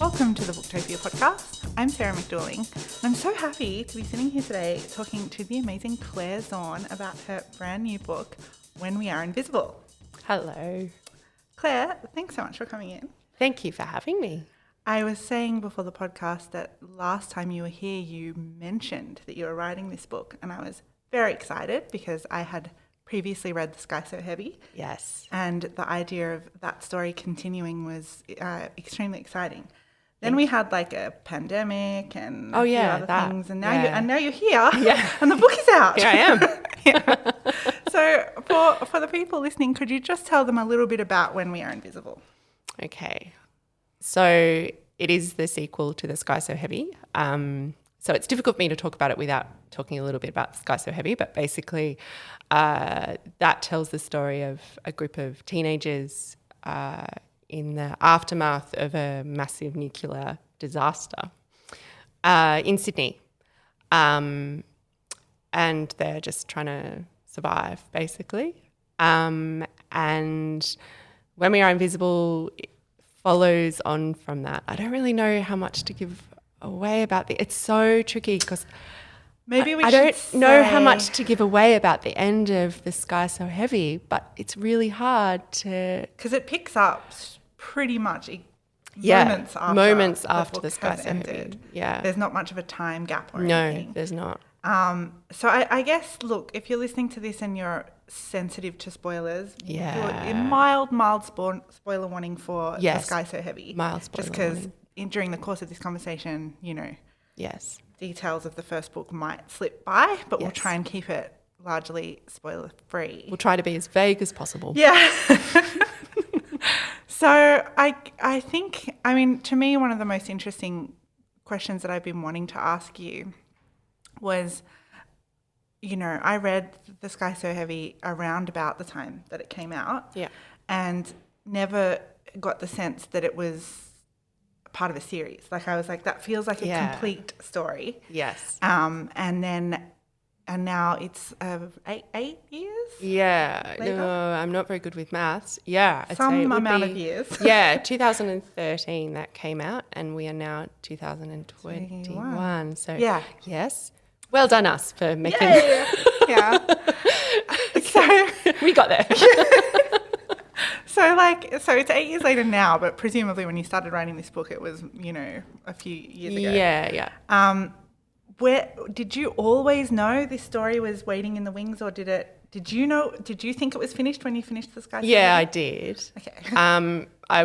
Welcome to the Booktopia podcast. I'm Sarah McDuling, and I'm so happy to be sitting here today talking to the amazing Claire Zorn about her brand new book, When We Are Invisible. Hello. Claire, thanks so much for coming in. Thank you for having me. I was saying before the podcast that last time you were here, you mentioned that you were writing this book, and I was very excited because I had previously read The Sky So Heavy. Yes. And the idea of that story continuing was extremely exciting. Then we had like a pandemic and a few other things, and now you're here, and the book is out. Here I am. So for the people listening, could you just tell them a little bit about When We Are Invisible? Okay. So it is the sequel to The Sky So Heavy. So it's difficult for me to talk about it without talking a little bit about The Sky So Heavy, but basically that tells the story of a group of teenagers in the aftermath of a massive nuclear disaster in Sydney. And they're just trying to survive, basically. And When We Are Invisible follows on from that. I don't really know how much to give away about it's so tricky because I don't know how much to give away about the end of The Sky So Heavy, but it's really hard to... Because it picks up pretty much moments after The Sky So Heavy. Yeah. There's not much of a time gap or anything. No, there's not. So I guess, look, if you're listening to this and you're sensitive to spoilers, do a mild spoiler warning for The Sky So Heavy. Mild spoiler just because during the course of this conversation, details of the first book might slip by, but we'll try and keep it largely spoiler free. We'll try to be as vague as possible. Yeah. So I think, to me, one of the most interesting questions that I've been wanting to ask you was, I read The Sky So Heavy around about the time that it came out, and never got the sense that it was part of a series. Like I was like, that feels like a complete story. Yes. And now it's 8 years? Yeah. later? No, I'm not very good with maths. Yeah. Some amount of years. 2013 that came out, and we are now 2021. So yes. Well done us for making Yeah. So we got there. So it's 8 years later now, but presumably when you started writing this book, it was, a few years ago. Yeah. Where did you always know this story was waiting in the wings, or did you think it was finished when you finished The Sky So Yeah, I Heavy? did. Okay. I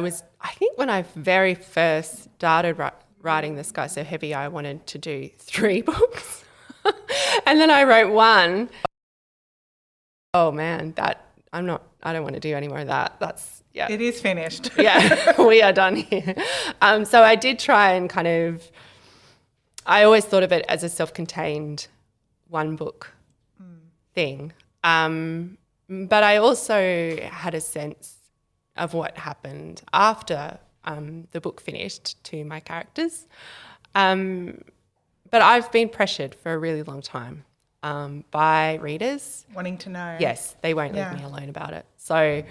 think when I very first started writing The Sky So Heavy, I wanted to do 3 books. And then I wrote one. Oh man, I don't want to do any more of that. It is finished. Yeah, we are done here. So I did try and I always thought of it as a self-contained one book thing. But I also had a sense of what happened after the book finished to my characters. But I've been pressured for a really long time by readers. Wanting to know. Yes, they won't leave me alone about it. So,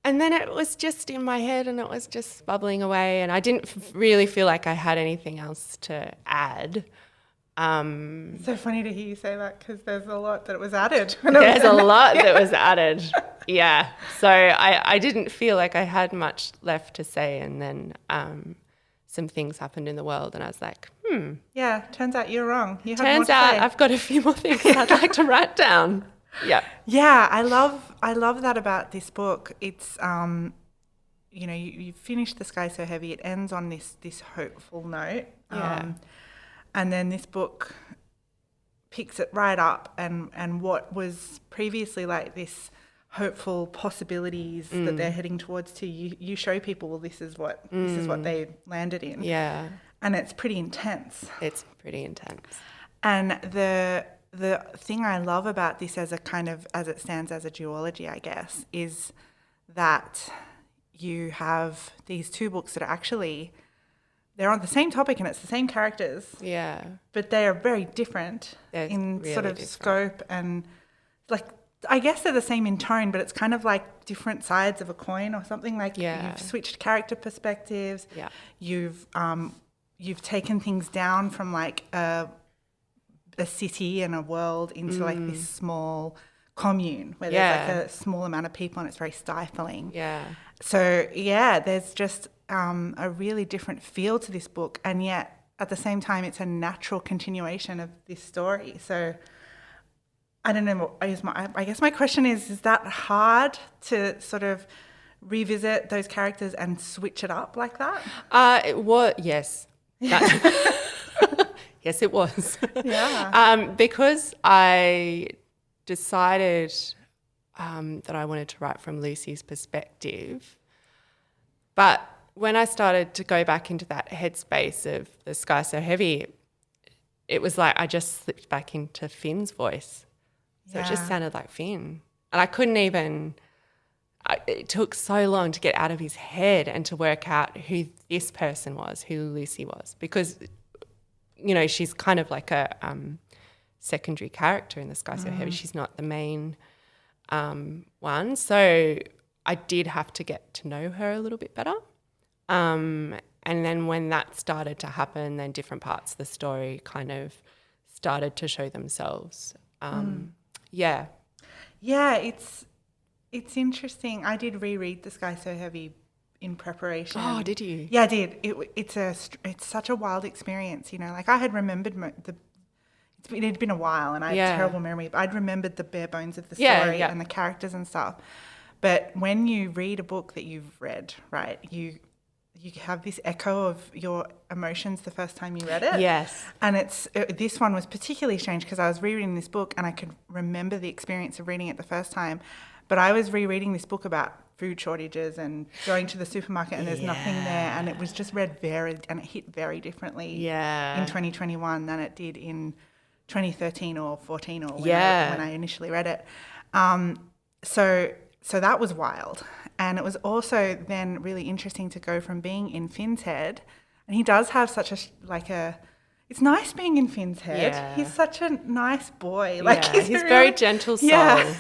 and then it was just in my head and it was just bubbling away, and I didn't really feel like I had anything else to add. It's so funny to hear you say that because there's a lot that was added. There's a lot that was added. Yeah. So I didn't feel like I had much left to say, and then some things happened in the world and I was like, Yeah, turns out you're wrong. Turns out I've got a few more things I'd like to write down. Yeah. Yeah, I love that about this book. It's you finish The Sky So Heavy. It ends on this hopeful note. And then this book picks it right up, and what was previously like this hopeful possibilities that they're heading towards to, you show people, well, this is what they landed in. Yeah. And it's pretty intense. It's pretty intense. And the thing I love about this as it stands as a duology, I guess, is that you have these 2 books that are actually, they're on the same topic and it's the same characters. Yeah. But they are very different They're in really sort of different. scope and like I guess they're the same in tone, but it's kind of like different sides of a coin or something. Like you've switched character perspectives. Yeah. You've taken things down from like a city and a world into like this small commune where there's like a small amount of people and it's very stifling. Yeah. So there's just a really different feel to this book, and yet at the same time it's a natural continuation of this story. So I don't know. I guess my question is that hard to sort of revisit those characters and switch it up like that? It was, yes. Yes, it was. Yeah. Because I decided that I wanted to write from Lucy's perspective, but when I started to go back into that headspace of The Sky So Heavy, it was like I just slipped back into Finn's voice. So it just sounded like Finn. And I couldn't even, it took so long to get out of his head and to work out who this person was, who Lucy was. Because, you know, she's kind of like a secondary character in The Sky So Heavy. She's not the main one. So I did have to get to know her a little bit better. And then when that started to happen, then different parts of the story kind of started to show themselves. Yeah, it's interesting. I did reread The Sky So Heavy in preparation. Oh, did you? Yeah, I did. It's such a wild experience, you know. Like I had remembered it had been a while, and I have terrible memory, but I'd remembered the bare bones of the story and the characters and stuff. But when you read a book that you've read, right, you have this echo of your emotions the first time you read it. Yes. And this one was particularly strange because I was rereading this book and I could remember the experience of reading it the first time. But I was rereading this book about food shortages and going to the supermarket and there's nothing there. And it was just read and it hit very differently in 2021 than it did in 2013 or 14 or when I initially read it. So that was wild. And it was also then really interesting to go from being in Finn's head, and he does have such it's nice being in Finn's head. Yeah. He's such a nice boy. Like he's really, very gentle soul. And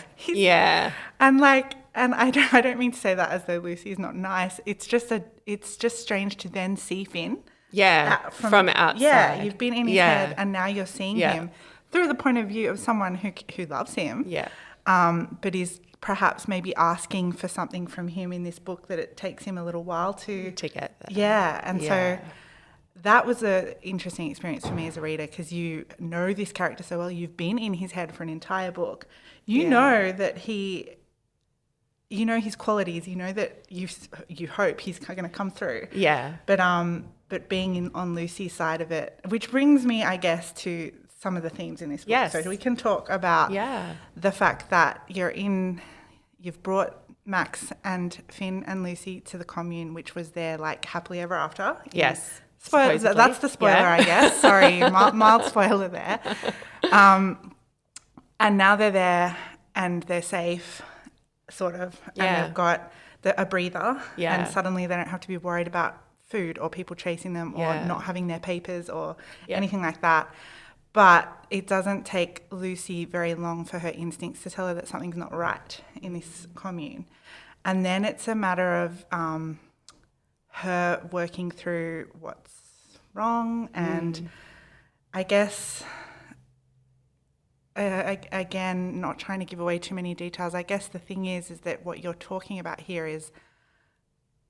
I don't mean to say that as though Lucy is not nice. It's just strange to then see Finn. Yeah. From outside. Yeah, you've been in his head and now you're seeing him through the point of view of someone who loves him. Yeah. But is perhaps maybe asking for something from him in this book that it takes him a little while to get there. Yeah, and so that was an interesting experience for me as a reader because you know this character so well. You've been in his head for an entire book. You know that you know his qualities. You know that you hope he's going to come through. Yeah. But being on Lucy's side of it, which brings me, I guess, to some of the themes in this book. Yes. So we can talk about the fact that you've brought Max and Finn and Lucy to the commune, which was their like happily ever after. Yes. That's the spoiler, I guess. Sorry, mild spoiler there. And now they're there and they're safe, sort of, and they've got a breather, and suddenly they don't have to be worried about food or people chasing them or not having their papers or anything like that. But it doesn't take Lucy very long for her instincts to tell her that something's not right in this commune. And then it's a matter of her working through what's wrong. And I guess, again, not trying to give away too many details, I guess the thing is that what you're talking about here is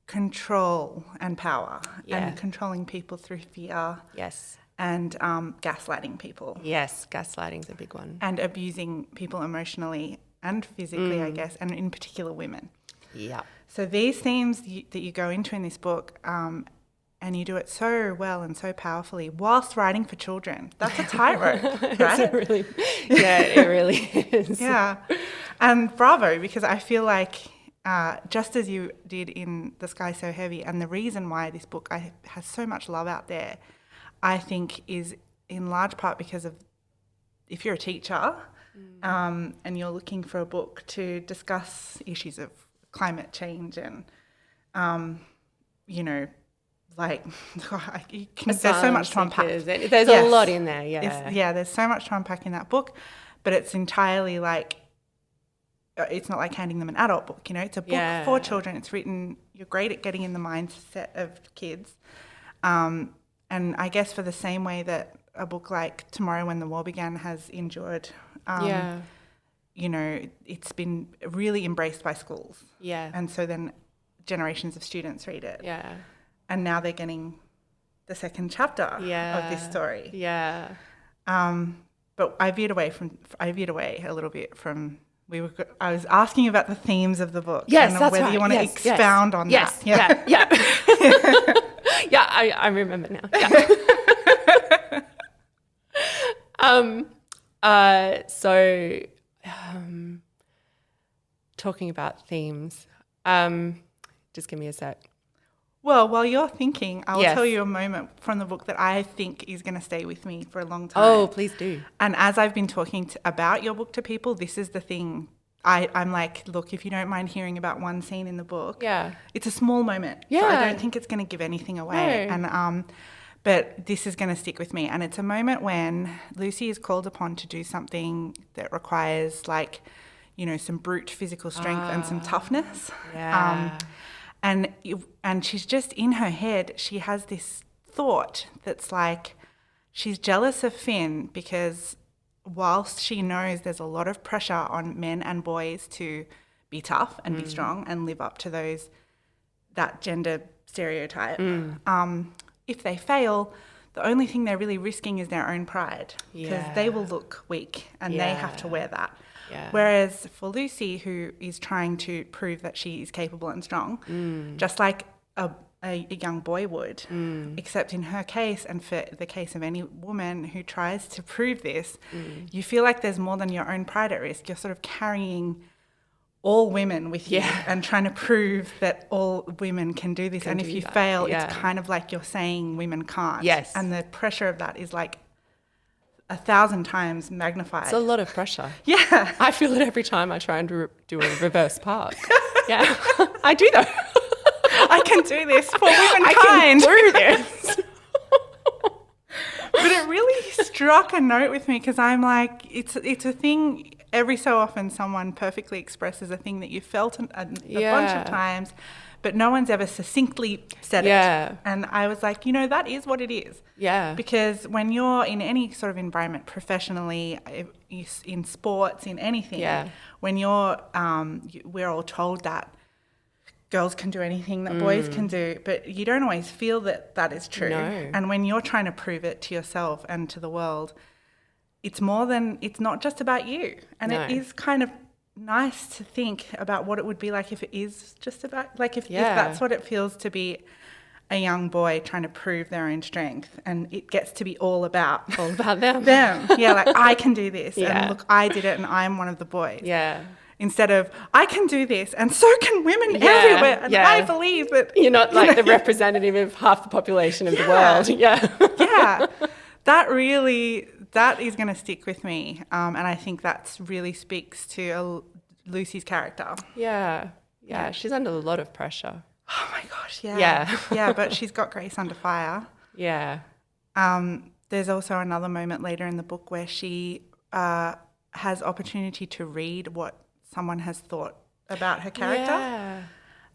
control and power and controlling people through fear. Yes. And gaslighting people. Yes, gaslighting's a big one. And abusing people emotionally and physically, I guess, and in particular women. Yeah. So these themes that you go into in this book, and you do it so well and so powerfully whilst writing for children. That's a tightrope, right? It really is. Yeah. And bravo, because I feel like just as you did in The Sky So Heavy, and the reason why this book has so much love out there, I think is in large part because of if you're a teacher and you're looking for a book to discuss issues of climate change and, there's so much to unpack. There's a lot in there, there's so much to unpack in that book, but it's entirely like it's not like handing them an adult book, you know, it's a book for children. It's written, you're great at getting in the mindset of kids. And I guess for the same way that a book like Tomorrow When the War Began has endured, you know, it's been really embraced by schools. Yeah. And so then generations of students read it. Yeah. And now they're getting the second chapter of this story. Yeah. But I veered away a little bit from. I was asking about the themes of the book. Yes, and that's whether right. you want to expound on that. Yeah. Yeah, I remember now. Yeah. So, talking about themes. Just give me a sec. Well, while you're thinking, I'll tell you a moment from the book that I think is going to stay with me for a long time. Oh, please do. And as I've been talking about your book to people, this is the thing. I'm like, look, if you don't mind hearing about one scene in the book, it's a small moment. Yeah. So I don't think it's going to give anything away. No. And but this is going to stick with me. And it's a moment when Lucy is called upon to do something that requires, like, you know, some brute physical strength and some toughness. Yeah. And she's just in her head, she has this thought that's like, she's jealous of Finn because whilst she knows there's a lot of pressure on men and boys to be tough and be strong and live up to that gender stereotype, if they fail, the only thing they're really risking is their own pride because they will look weak and they have to wear that. Yeah. Whereas for Lucy, who is trying to prove that she is capable and strong, just like a young boy would, except in her case and for the case of any woman who tries to prove this, you feel like there's more than your own pride at risk. You're sort of carrying all women with you and trying to prove that all women can do this. And if you fail, it's kind of like you're saying women can't. Yes. And the pressure of that is like 1,000 times magnified. It's a lot of pressure. Yeah. I feel it every time I try and do a reverse park. Yeah. I do though. I can do this for womankind. I can do this. But it really struck a note with me because I'm like, it's a thing. Every so often someone perfectly expresses a thing that you felt a bunch of times, but no one's ever succinctly said it. And I was like, you know, that is what it is. Yeah. Because when you're in any sort of environment, professionally, in sports, in anything, when we're all told that girls can do anything that boys can do, but you don't always feel that is true. No. And when you're trying to prove it to yourself and to the world, it's not just about you. And it is kind of nice to think about what it would be like if it is just about, like if that's what it feels to be a young boy trying to prove their own strength, and it gets to be all about them. Yeah, like I can do this, and look, I did it, and I'm one of the boys. Yeah. Instead of I can do this, and so can women everywhere, and I believe that you're not like the representative of half the population of the world. Yeah. That is going to stick with me, and I think that really speaks to Lucy's character. Yeah, she's under a lot of pressure. Oh my gosh, yeah, but she's got grace under fire. Yeah. There's also another moment later in the book where she has opportunity to read what someone has thought about her character. Yeah.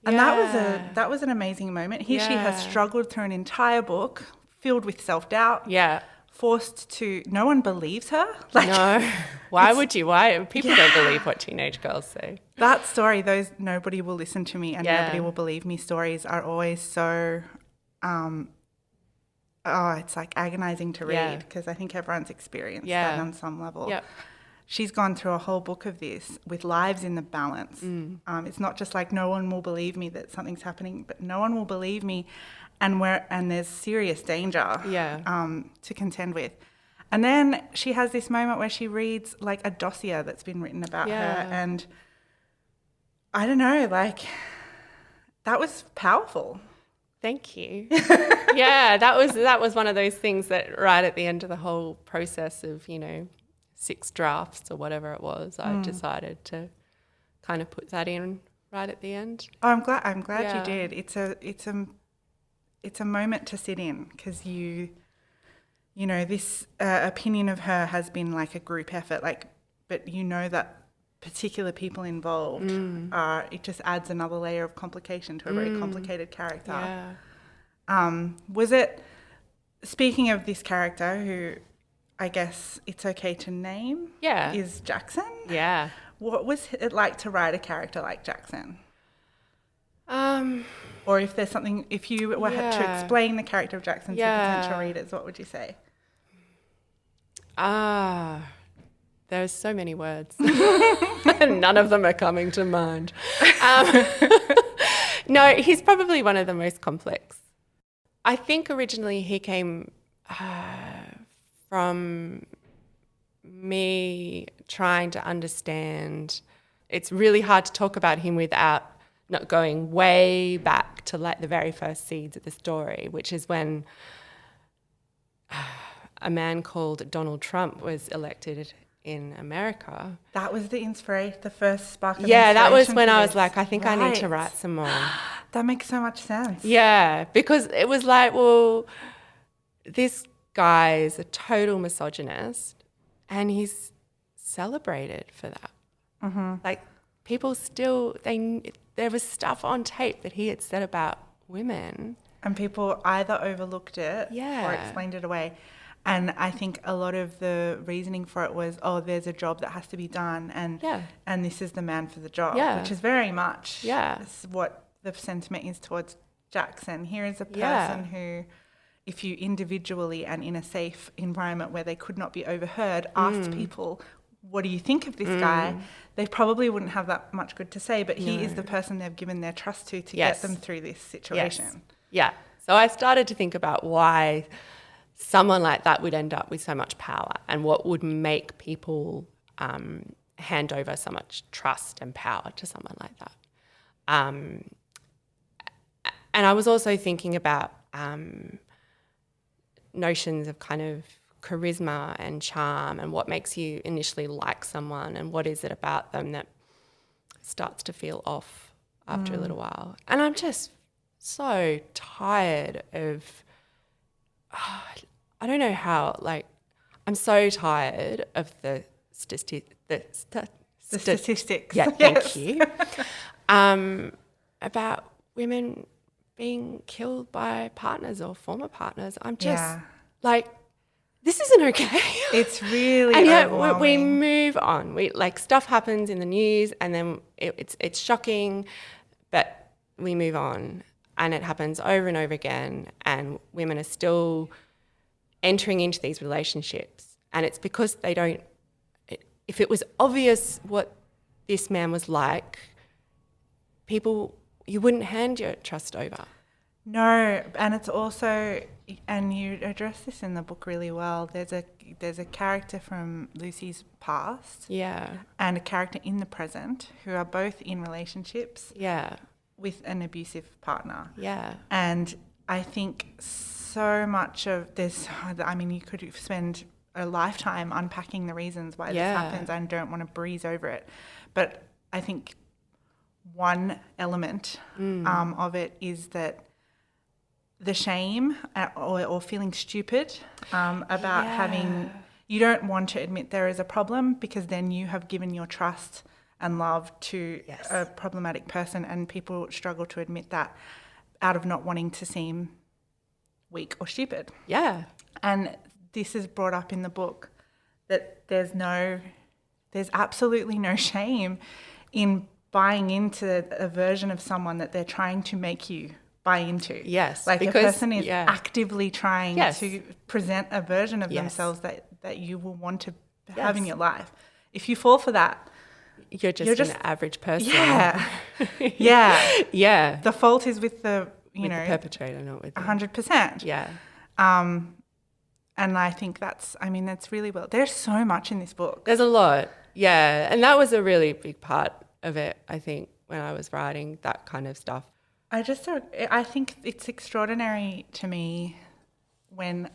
And that was an amazing moment. She has struggled through an entire book filled with self-doubt. Yeah. Forced to, no one believes her. No. Why would you? Why? People don't believe what teenage girls say. That story, those nobody will listen to me and nobody will believe me stories are always so, it's like agonizing to read because I think everyone's experienced that on some level. Yep. She's gone through a whole book of this with lives in the balance. It's not just like no one will believe me that something's happening, but no one will believe me. And there's serious danger to contend with. And then she has this moment where she reads like a dossier that's been written about her, and I don't know, like that was powerful. Thank you. That was one of those things that right at the end of the whole process of 6 drafts or whatever it was, I decided to kind of put that in right at the end. Oh, I'm glad you did. It's a moment to sit in because this opinion of her has been like a group effort, but that particular people involved, it just adds another layer of complication to a very complicated character. Yeah. Was it, speaking of this character who I guess it's okay to name, Yeah. is Jackson? Yeah. What was it like to write a character like Jackson? Um, Or if there's something, if you were to explain the character of Jackson to potential readers, what would you say? There's so many words. None of them are coming to mind. No, he's probably one of the most complex. I think originally he came from me trying to understand. It's really hard to talk about him without not going way back to like the very first seeds of the story, which is when a man called Donald Trump was elected in America. That was the inspiration, the first spark of Yeah, inspiration. that was when for I was this. like, I think I need to Right. write some more. That makes so much sense. Yeah, because it was like, well, this guy is a total misogynist and he's celebrated for that. Mm-hmm. Like people still, there was stuff on tape that he had said about women. And people either overlooked it or explained it away. And I think a lot of the reasoning for it was, oh, there's a job that has to be done and this is the man for the job, which is very much what the sentiment is towards Jackson. Here is a person who, if you individually and in a safe environment where they could not be overheard, asked people, what do you think of this guy? They probably wouldn't have that much good to say, but he is the person they've given their trust to get them through this situation. Yes. Yeah. So I started to think about why someone like that would end up with so much power and what would make people hand over so much trust and power to someone like that. And I was also thinking about notions of kind of charisma and charm and what makes you initially like someone and what is it about them that starts to feel off after a little while. And I'm just so tired of, I don't know how, like, I'm so tired of the statistics. Statistics. Yeah, thank you. About women being killed by partners or former partners. I'm just like, this isn't okay. It's really and yet overwhelming. we move on. We like stuff happens in the news and then it's shocking, but we move on and it happens over and over again and women are still entering into these relationships and it's because they don't, if it was obvious what this man was like, people, you wouldn't hand your trust over. No, and it's also, and you address this in the book really well, there's a character from Lucy's past and a character in the present who are both in relationships with an abusive partner. Yeah. And I think so much of this, I mean, you could spend a lifetime unpacking the reasons why this happens and don't want to breeze over it. But I think one element of it is that the shame or feeling stupid about having, you don't want to admit there is a problem because then you have given your trust and love to a problematic person and people struggle to admit that out of not wanting to seem weak or stupid. Yeah. And this is brought up in the book that there's absolutely no shame in buying into a version of someone that they're trying to make you buy into. Yes. Like because, the person is actively trying to present a version of themselves that you will want to have in your life. If you fall for that, you're just an average person. Yeah. Yeah. The fault is with the the perpetrator, not with 100%. Yeah. And I think that's really well. There's so much in this book. There's a lot. Yeah. And that was a really big part of it, I think, when I was writing that kind of stuff. I think it's extraordinary to me when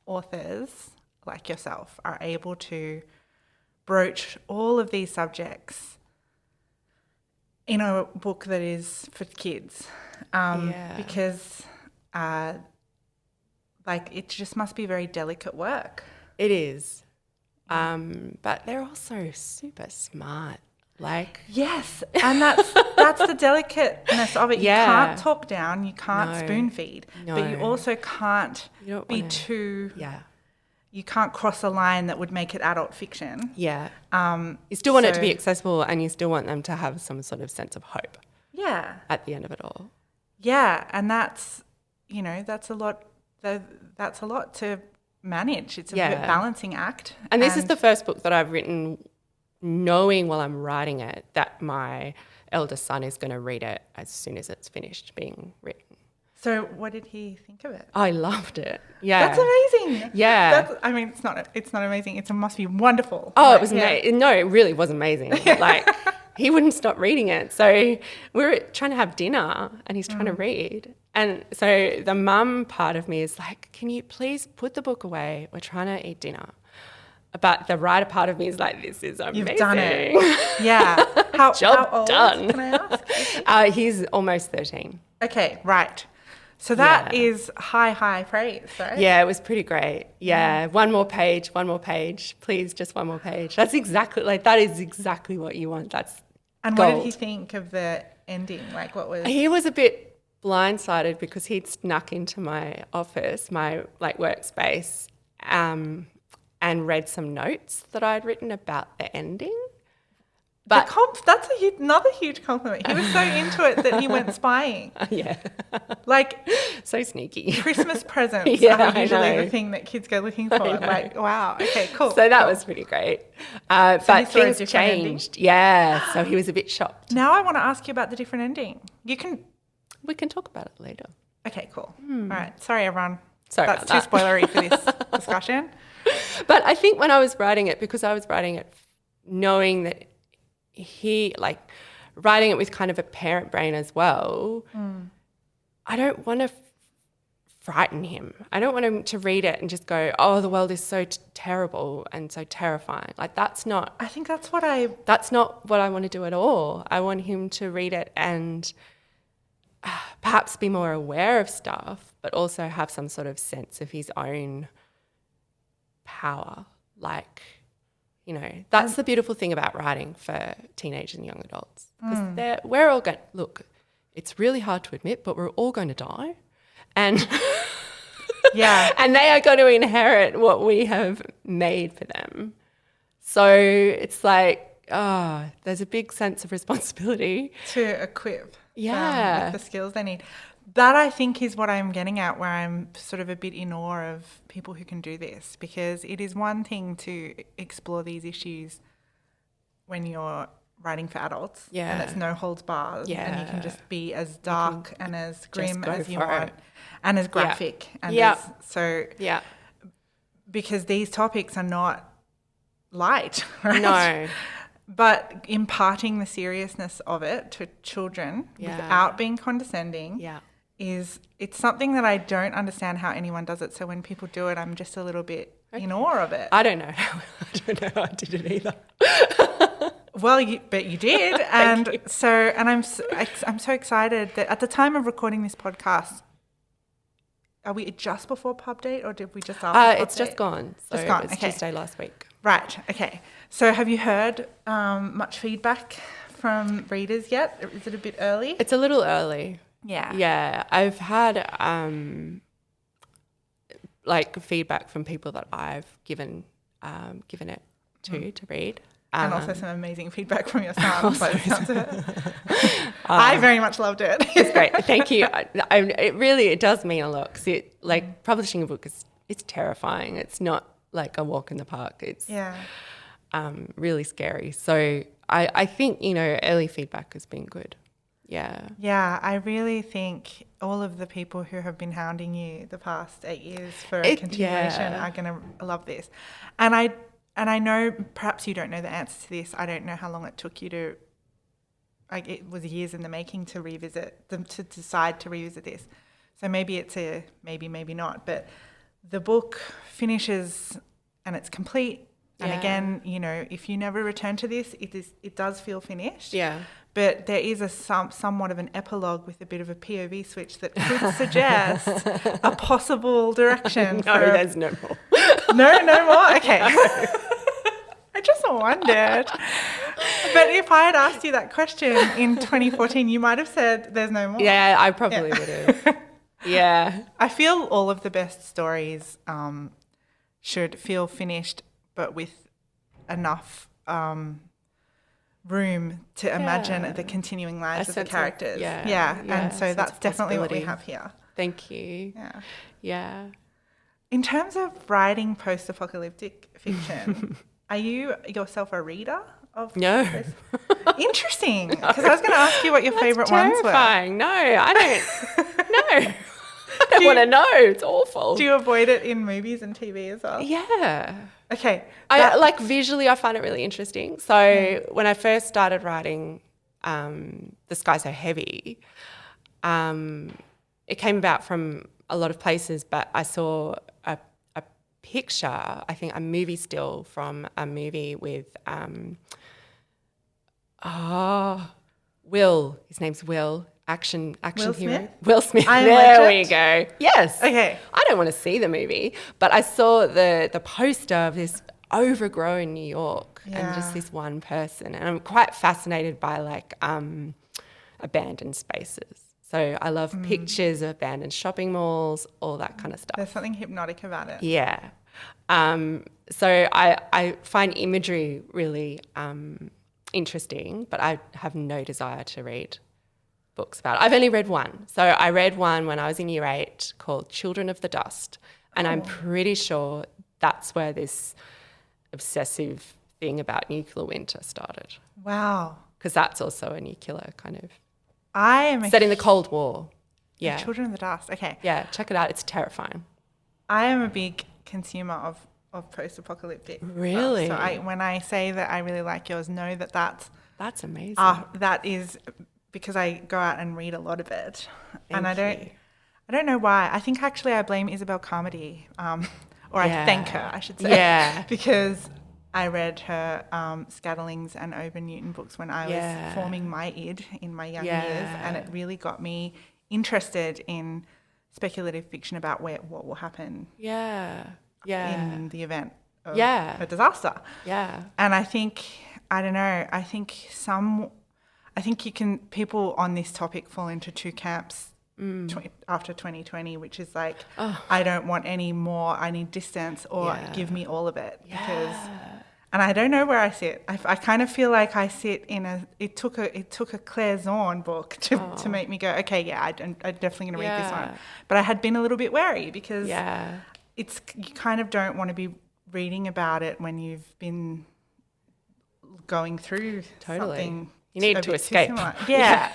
authors like yourself are able to broach all of these subjects in a book that is for kids. Because it just must be very delicate work. It is. But they're also super smart. Like, yes, and that's the delicateness of it. You can't talk down, you can't spoon feed, but you also can't be too. Yeah. You can't cross a line that would make it adult fiction. Yeah. You still want it to be accessible, and you still want them to have some sort of sense of hope. Yeah. At the end of it all. Yeah, and that's a lot. That's a lot to manage. It's a balancing act. And this is the first book that I've written knowing while I'm writing it that my eldest son is going to read it as soon as it's finished being written. So what did he think of it? I loved it. Yeah. That's amazing. Yeah. It's not amazing. It must be wonderful. Oh, it was amazing. No, it really was amazing. Like, he wouldn't stop reading it. So we were trying to have dinner and he's trying to read. And so the mum part of me is like, can you please put the book away? We're trying to eat dinner. But the writer part of me is like, this is amazing. You've done it. Yeah. Job how old, done. Can I ask? He's almost 13. Okay, right. So that is high praise, right? Yeah, it was pretty great. Yeah, one more page, please, just one more page. That is exactly what you want. That's And gold. What did he think of the ending? Like, what was... He was a bit blindsided because he'd snuck into my office, my workspace, and read some notes that I'd written about the ending. But that's another huge compliment. He was so into it that he went spying. Yeah. Like, so sneaky. Christmas presents are usually the thing that kids go looking for. Like, wow, okay, cool. So that was pretty great. But things changed. Ending? Yeah. So he was a bit shocked. Now I want to ask you about the different ending. We can talk about it later. Okay, cool. All right. Sorry, everyone. Sorry That's too spoilery for this discussion. But I think when I was writing it, because I was writing it knowing that writing it with kind of a parent brain as well, I don't want to frighten him. I don't want him to read it and just go, oh, the world is so terrible and so terrifying. Like, that's not... I think that's not what I want to do at all. I want him to read it and perhaps be more aware of stuff, but also have some sort of sense of his own power. Like... that's the beautiful thing about writing for teenagers and young adults. Because we're all going, look, it's really hard to admit, but we're all going to die. And and they are going to inherit what we have made for them. So it's like, there's a big sense of responsibility. To equip them with the skills they need. That, I think, is what I'm getting at, where I'm sort of a bit in awe of people who can do this, because it is one thing to explore these issues when you're writing for adults and it's no holds barred and you can just be as dark and as grim as you want and as graphic. Because these topics are not light, right? No. But imparting the seriousness of it to children without being condescending it's something that I don't understand how anyone does it. So when people do it, I'm just a little bit in awe of it. I don't know how I did it either. Well, but you did. And I'm so excited that at the time of recording this podcast, are we just before pub date or did we just after pub It's date? just gone. So just gone. It was Tuesday last week. Right. Okay. So have you heard much feedback from readers yet? Is it a bit early? It's a little early. Yeah. Yeah. I've had feedback from people that I've given it to read. And also some amazing feedback from your son. By the sounds of it. I very much loved it. It's great. Thank you. It does mean a lot, because publishing a book it's terrifying. It's not like a walk in the park. It's really scary. So I think, early feedback has been good. Yeah. Yeah, I really think all of the people who have been hounding you the past 8 years for a continuation are going to love this. And I know perhaps you don't know the answer to this. I don't know how long it took you to, it was years in the making to decide to revisit this. So maybe it's maybe not. But the book finishes and it's complete. And again, if you never return to this, it does feel finished. Yeah. But there is somewhat of an epilogue with a bit of a POV switch that could suggest a possible direction. There's no more. No more? Okay. I just wondered. But if I had asked you that question in 2014, you might have said there's no more. Yeah, I probably would have. Yeah. I feel all of the best stories should feel finished, but with enough room to imagine the continuing lives of the characters. And so that's definitely what we have here. Thank you. Yeah. In terms of writing post-apocalyptic fiction, are you yourself a reader of No. Interesting, because I was going to ask you what your favourite ones were. Terrifying. No, I don't. No. I don't want to know. It's awful. Do you avoid it in movies and TV as well? Yeah. Okay. I like visually, I find it really interesting. So when I first started writing The Sky So Heavy, it came about from a lot of places, but I saw a picture, I think a movie still from a movie with Will. His name's Will. Action Will hero. Smith? Will Smith. I There Legend? we go. Yes. Okay. I don't want to see the movie, but I saw the poster of this overgrown New York and just this one person, and I'm quite fascinated by like abandoned spaces. So I love pictures of abandoned shopping malls, all that kind of stuff. There's something hypnotic about it. Yeah. So I find imagery really interesting, but I have no desire to read books about it. I've only read one. So I read one when I was in year 8 called Children of the Dust, and I'm pretty sure that's where this obsessive thing about nuclear winter started. Wow. Because that's also a nuclear kind of I am set in the Cold War. Yeah. Children of the Dust. Okay. Yeah, check it out. It's terrifying. I am a big consumer of post-apocalyptic. Really? Stuff. So when I say that I really like yours, know that that's amazing. that is because I go out and read a lot of it. Thank you. I don't know why. I think actually I blame Isabel Carmody, or I thank her, I should say. Yeah. Because I read her Scatterlings and Over Newton books when I was forming my id in my young years, and it really got me interested in speculative fiction about what will happen in the event of a disaster. Yeah. And I think, I don't know, I think people on this topic fall into two camps after 2020, which is like, I don't want any more, I need distance, or give me all of it. Because, and I don't know where I sit. I kind of feel like I sit in it took a Claire Zorn book to make me go, okay, I'm definitely going to read this one. But I had been a little bit wary because you kind of don't want to be reading about it when you've been going through something. You need to escape. Yeah.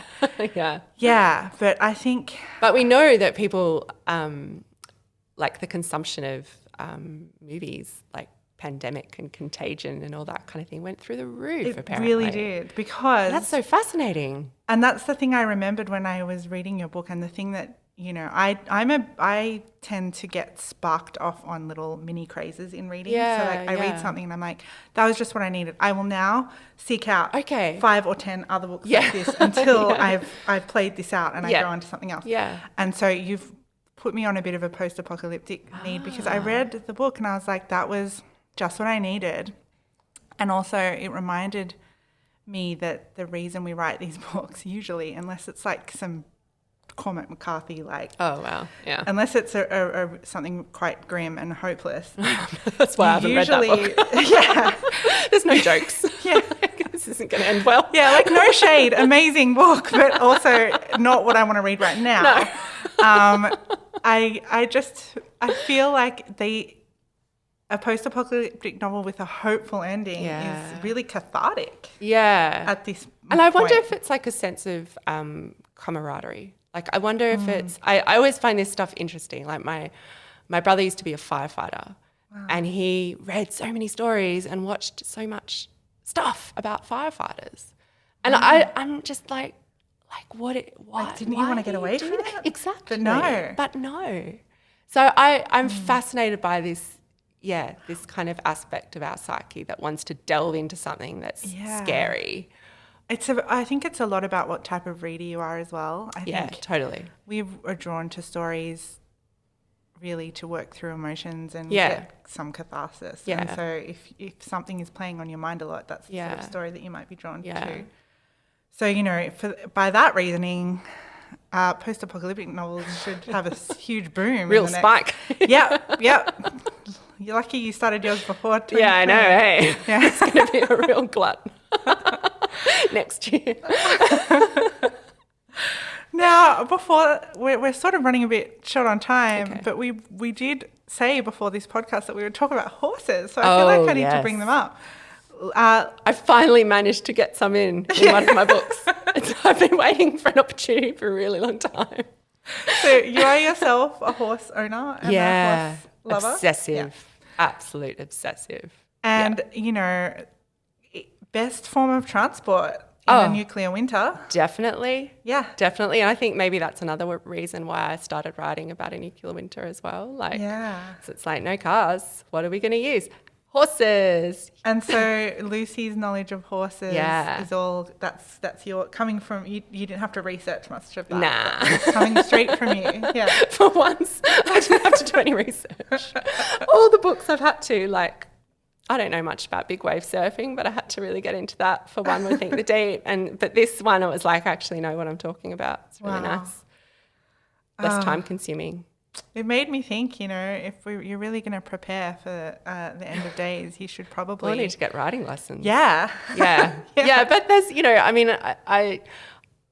Yeah. But I think... But we know that people, like the consumption of movies, like Pandemic and Contagion and all that kind of thing went through the roof, apparently. It really did, because... That's so fascinating. And that's the thing I remembered when I was reading your book, and the thing that, you know, I tend to get sparked off on little mini crazes in reading. So like I read something and I'm like, that was just what I needed. I will now seek out 5 or 10 other books like this until I've played this out and I go on to something else. Yeah. And so you've put me on a bit of a post-apocalyptic need, because I read the book and I was like, that was just what I needed. And also it reminded me that the reason we write these books usually, unless it's like some Cormac McCarthy, like, unless it's a something quite grim and hopeless. That's why I haven't read that book. There's no jokes. This isn't going to end well. Like no shade, amazing book, but also not what I want to read right now. No. I feel like a post-apocalyptic novel with a hopeful ending is really cathartic. At this and I wonder point. if it's like a sense of camaraderie. Like, I wonder if it's... I always find this stuff interesting. Like, my brother used to be a firefighter, and he read so many stories and watched so much stuff about firefighters. And I'm just like what? Didn't you want to get away from it? Exactly. But no. So I'm fascinated by this, this kind of aspect of our psyche that wants to delve into something that's scary. I think it's a lot about what type of reader you are as well. I think totally. we are drawn to stories really to work through emotions and Yeah. get some catharsis. Yeah. And so if something is playing on your mind a lot, that's the sort of story that you might be drawn to. So, you know, by that reasoning, post-apocalyptic novels should have a huge boom. Real spike. Yep. You're lucky you started yours before. Yeah, I know, hey. Yeah. It's going to be a real glut next year. Now, before, we're sort of running a bit short on time, but we did say before this podcast that we would talk about horses, so I feel like I need to bring them up. I finally managed to get some in one of my books. I've been waiting for an opportunity for a really long time. So you are yourself a horse owner and a horse lover? Obsessive, absolute obsessive. And, you know, best form of transport in a nuclear winter. Definitely. Yeah. Definitely. And I think maybe that's another reason why I started writing about a nuclear winter as well. So it's like, no cars. What are we going to use? Horses. And so Lucy's knowledge of horses is all that's your coming from you didn't have to research much of that. Nah. It's coming straight from you. Yeah. For once, I didn't have to do any research. All the books I've had to, like, I don't know much about big wave surfing, but I had to really get into that for one would think the deep. But this one, it was like, I actually know what I'm talking about. It's really nice. Less time consuming. It made me think, you know, if you're really going to prepare for the end of days, you should probably... Well, I need to get riding lessons. Yeah. Yeah, but there's, you know, I mean, I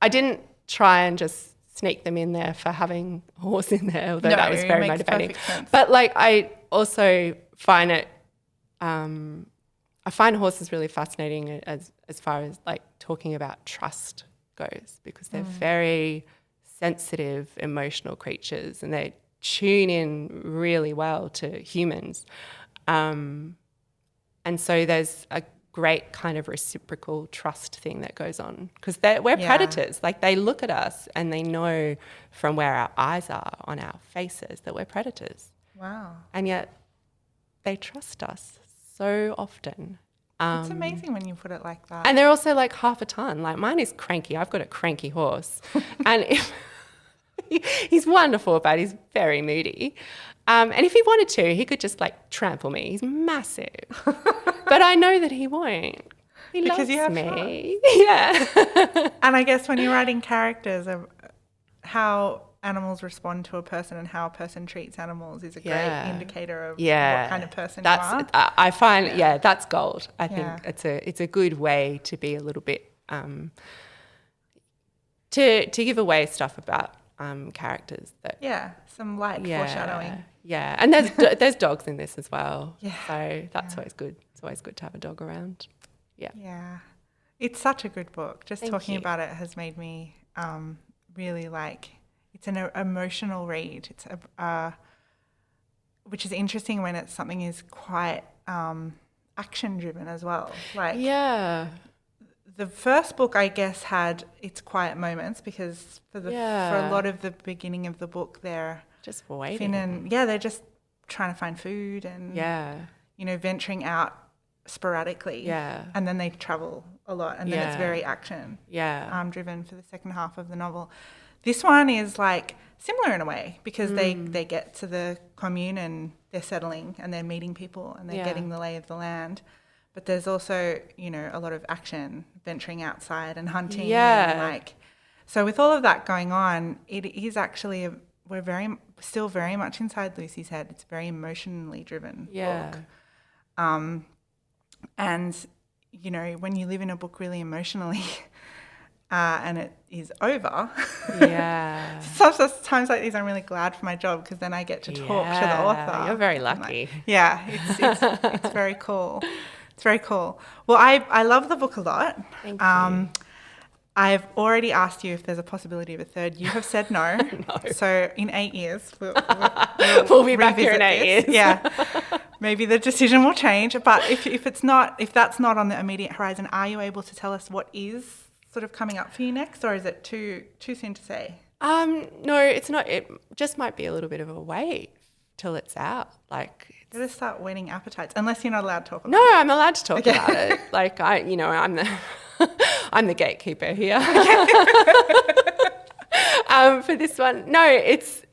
didn't try and just sneak them in there for having a horse in there, although that was very motivating. But, like, I also find it... I find horses really fascinating as far as, like, talking about trust goes, because they're very sensitive, emotional creatures, and they tune in really well to humans. And so there's a great kind of reciprocal trust thing that goes on, because we're predators. Like, they look at us and they know from where our eyes are on our faces that we're predators. Wow. And yet they trust us so often. It's amazing when you put it like that. And they're also like half a ton. Like, mine is cranky. I've got a cranky horse. And he's wonderful, but he's very moody. And if he wanted to, he could just, like, trample me. He's massive. But I know that he won't. He because loves you have me. Yeah. And I guess when you're writing characters, how animals respond to a person and how a person treats animals is a great indicator of what kind of person you are. I find, that's gold. I think it's a good way to be a little bit to give away stuff about characters that some light foreshadowing. Yeah, and there's dogs in this as well. Yeah, so that's always good. It's always good to have a dog around. Yeah, it's such a good book. Just talking about it has made me really like. It's an emotional read. It's which is interesting when it's something is quite action driven as well. Like the first book, I guess, had its quiet moments because for a lot of the beginning of the book, they're just waiting. Finn and they're just trying to find food and you know, venturing out sporadically. Yeah, and then they travel a lot, and then it's very action driven for the second half of the novel. This one is like similar in a way because they get to the commune and they're settling and they're meeting people and they're getting the lay of the land. But there's also, you know, a lot of action, venturing outside and hunting. And so with all of that going on, it is actually we're still very much inside Lucy's head. It's a very emotionally driven book. And, you know, when you live in a book really emotionally and it is over. Sometimes like these, I'm really glad for my job because then I get to talk to the author. You're very lucky. It's very cool. It's very cool. Well, I love the book a lot. Thank you. I've already asked you if there's a possibility of a third. You have said no. No. So in 8 years, we'll be back here in 8 years. Yeah. Maybe the decision will change. But if that's not on the immediate horizon, are you able to tell us what is sort of coming up for you next, or is it too soon to say? No, it's not. It just might be a little bit of a wait till it's out. Like, you gotta start whetting appetites, unless you're not allowed to talk about it. No, I'm allowed to talk about it. Like, I'm the gatekeeper here. For this one. No, it's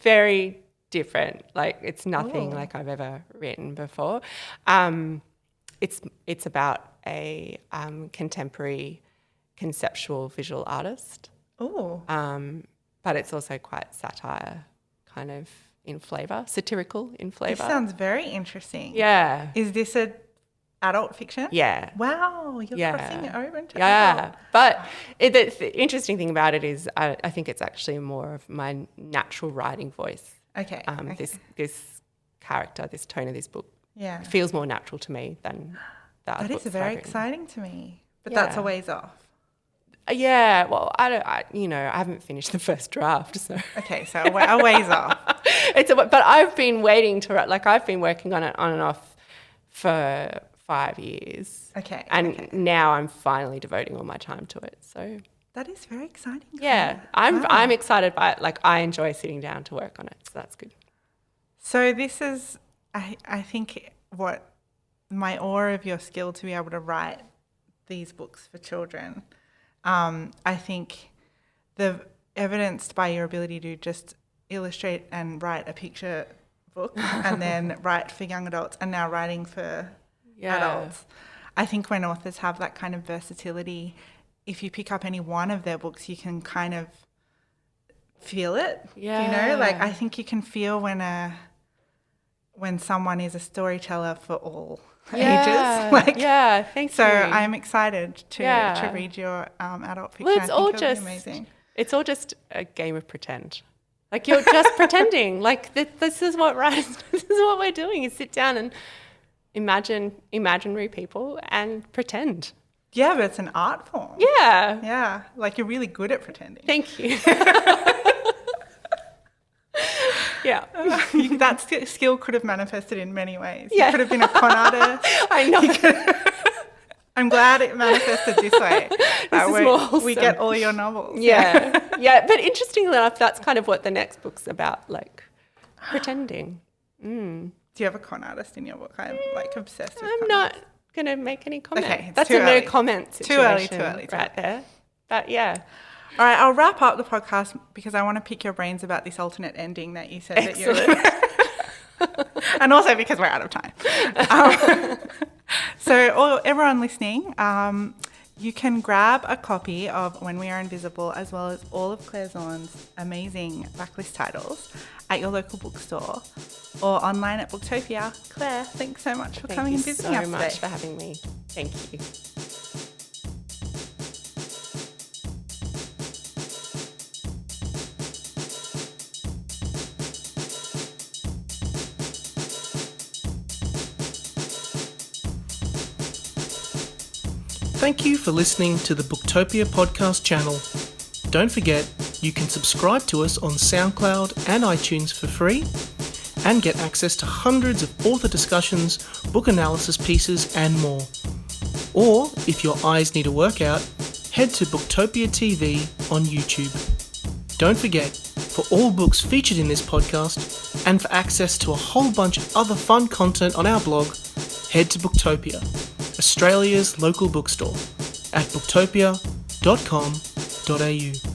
very different. Like it's nothing Ooh. like I've ever written before. It's about a contemporary conceptual visual artist. Oh. But it's also quite satire kind of in flavour, satirical in flavour. This sounds very interesting. Yeah. Is this a adult fiction? Yeah. Wow, you're crossing it over into Yeah. adult. But the interesting thing about it is I think it's actually more of my natural writing voice. Okay. This character, this tone of this book feels more natural to me than the other books That is very I've written. exciting to me. But that's a ways off. Yeah, well, I haven't finished the first draft, so. Okay, so a ways off. But I've been waiting to write, like I've been working on it on and off for 5 years. Okay. And now I'm finally devoting all my time to it, so. That is very exciting. Yeah, I'm excited by it. Like I enjoy sitting down to work on it, so that's good. So this is, I think, what my awe of your skill to be able to write these books for children. I think the evidenced by your ability to just illustrate and write a picture book and then write for young adults and now writing for adults. I think when authors have that kind of versatility, if you pick up any one of their books, you can kind of feel it. Yeah. You know, like I think you can feel when someone is a storyteller for all ages. Like, thank you. So I'm excited to read your adult fiction. Well, it's all just amazing. It's all just a game of pretend. Like you're just pretending. Like this is what this is what we're doing. Is sit down and imagine imaginary people and pretend. Yeah, but it's an art form. Yeah. Yeah, like you're really good at pretending. Thank you. Yeah. That skill could have manifested in many ways. Yeah. You could have been a con artist. I know. I'm glad it manifested this way. We get all your novels. Yeah. Yeah. But interestingly enough, that's kind of what the next book's about, like pretending. Do you have a con artist in your book? I'm like obsessed with I'm con not artists. going to make any comment. Okay, that's too a early. no comment situation. Too early. Right there. But yeah. All right, I'll wrap up the podcast because I want to pick your brains about this alternate ending that you said that you're and also because we're out of time. So everyone listening, you can grab a copy of When We Are Invisible as well as all of Claire Zorn's amazing backlist titles at your local bookstore or online at Booktopia. Claire, thanks so much for coming and visiting us today. Thank you so much for having me. Thank you. Thank you for listening to the Booktopia podcast channel. Don't forget, you can subscribe to us on SoundCloud and iTunes for free and get access to hundreds of author discussions, book analysis pieces and more. Or, if your eyes need a workout, head to Booktopia TV on YouTube. Don't forget, for all books featured in this podcast and for access to a whole bunch of other fun content on our blog, head to Booktopia, Australia's local bookstore, at booktopia.com.au.